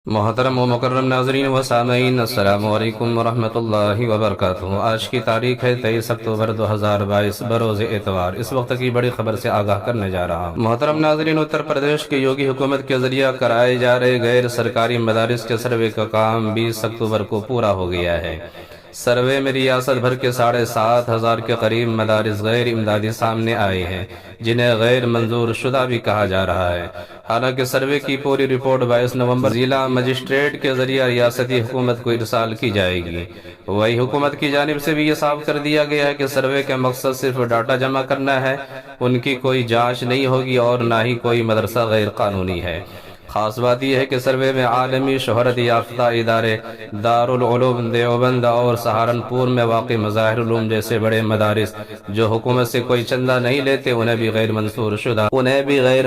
محترم و مکرم ناظرین و سامعین، السلام علیکم ورحمۃ اللہ وبرکاتہ۔ آج کی تاریخ ہے 23 اکتوبر 2022 بروز اتوار۔ اس وقت کی بڑی خبر سے آگاہ کرنے جا رہا ہوں۔ محترم ناظرین، اتر پردیش کی یوگی حکومت کے ذریعہ کرائے جا رہے غیر سرکاری مدارس کے سروے کا کام 20 اکتوبر کو پورا ہو گیا ہے۔ سروے میں ریاست بھر کے 7,500 کے قریب مدارس غیر امدادی سامنے آئے ہیں، جنہیں غیر منظور شدہ بھی کہا جا رہا ہے۔ حالانکہ سروے کی پوری رپورٹ 22 نومبر ضلع مجسٹریٹ کے ذریعہ ریاستی حکومت کو ارسال کی جائے گی۔ وہی حکومت کی جانب سے بھی یہ صاف کر دیا گیا ہے کہ سروے کا مقصد صرف ڈاٹا جمع کرنا ہے، ان کی کوئی جانچ نہیں ہوگی اور نہ ہی کوئی مدرسہ غیر قانونی ہے۔ خاص بات یہ ہے کہ سروے میں عالمی شہرت یافتہ ادارے دارالعلوم دیوبند اور سہارنپور میں واقع مظاہر علوم جیسے بڑے مدارس جو حکومت سے کوئی چندہ نہیں لیتے انہیں بھی غیر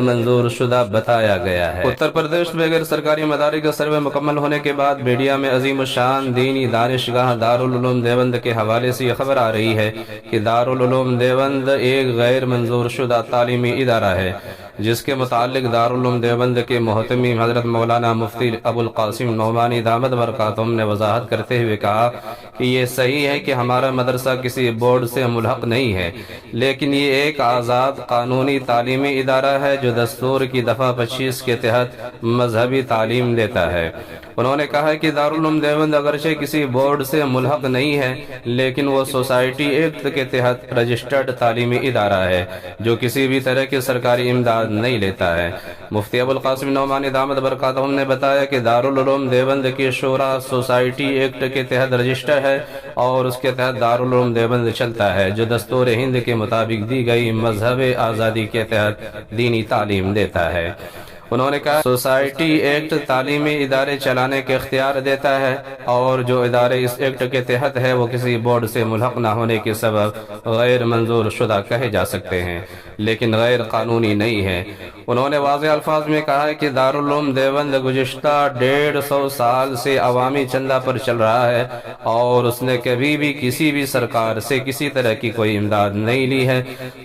منظور شدہ بتایا گیا ہے۔ اتر پردیش میں غیر سرکاری مدارس کا سروے مکمل ہونے کے بعد میڈیا میں عظیم الشان دینی دانشگاہ دارالعلوم دیوبند کے حوالے سے یہ خبر آ رہی ہے کہ دارالعلوم دیوبند ایک غیر منظور شدہ تعلیمی ادارہ ہے، جس کے متعلق دارالعلوم دیوبند کے محتمم حضرت مولانا مفتی ابو القاسم نعمانی دامت برکاتہم نے وضاحت کرتے ہوئے کہا کہ یہ صحیح ہے کہ ہمارا مدرسہ کسی بورڈ سے ملحق نہیں ہے، لیکن یہ ایک آزاد قانونی تعلیمی ادارہ ہے جو دستور کی دفعہ 25 کے تحت مذہبی تعلیم دیتا ہے۔ انہوں نے کہا کہ دارالعلوم دیوبند اگرچہ کسی بورڈ سے ملحق نہیں ہے، لیکن وہ سوسائٹی ایکٹ کے تحت رجسٹرڈ تعلیمی ادارہ ہے جو کسی بھی طرح کی سرکاری امداد نہیں لیتا ہے۔ مفتی ابو القاسم نعمانی دامت برکاتہم نے بتایا کہ دارالعلوم دیوبند کی شورا سوسائٹی ایکٹ کے تحت رجسٹر ہے اور اس کے تحت دارالعلوم دیوبند چلتا ہے، جو دستور ہند کے مطابق دی گئی مذہب آزادی کے تحت دینی تعلیم دیتا ہے۔ انہوں نے کہا سوسائٹی ایکٹ تعلیمی ادارے چلانے کے اختیار دیتا ہے اور جو ادارے اس ایکٹ کے تحت ہے وہ کسی بورڈ سے ملحق نہ ہونے کے سبب غیر منظور شدہ کہے جا سکتے ہیں، لیکن غیر قانونی نہیں ہے۔ انہوں نے واضح الفاظ میں کہا کہ دارالعلوم دیوبند گزشتہ 150 سال سے عوامی چندہ پر چل رہا ہے اور اس نے کبھی بھی کسی بھی سرکار سے کسی طرح کی کوئی امداد نہیں لی ہے۔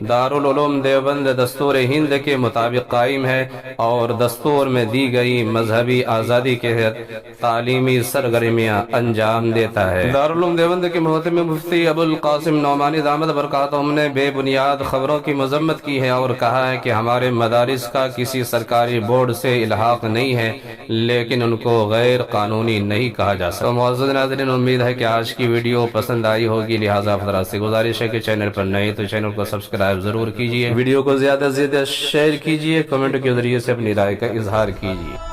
دارالعلوم دیوبند دستور ہند کے مطابق قائم ہے اور دستور میں دی گئی مذہبی آزادی کے تحت تعلیمی سرگرمیاں انجام دیتا ہے۔ دارالعلوم دیوبند کے محتمم مفتی ابو القاسم نعمانی دامت برکاتہم نے بے بنیاد خبروں کی مذمت کی ہے اور کہا ہے کہ ہمارے مدارس کا کسی سرکاری بورڈ سے الحاق نہیں ہے، لیکن ان کو غیر قانونی نہیں کہا جا سکتا۔ معزز ناظرین، امید ہے کہ آج کی ویڈیو پسند آئی ہوگی، لہٰذا حضرات سے گزارش ہے کہ چینل پر نئے تو چینل کو سبسکرائب ضرور کیجیے، ویڈیو کو زیادہ سے زیادہ شیئر کیجیے، کمنٹ کے ذریعے سے اپنی رائے کا اظہار کیجیے۔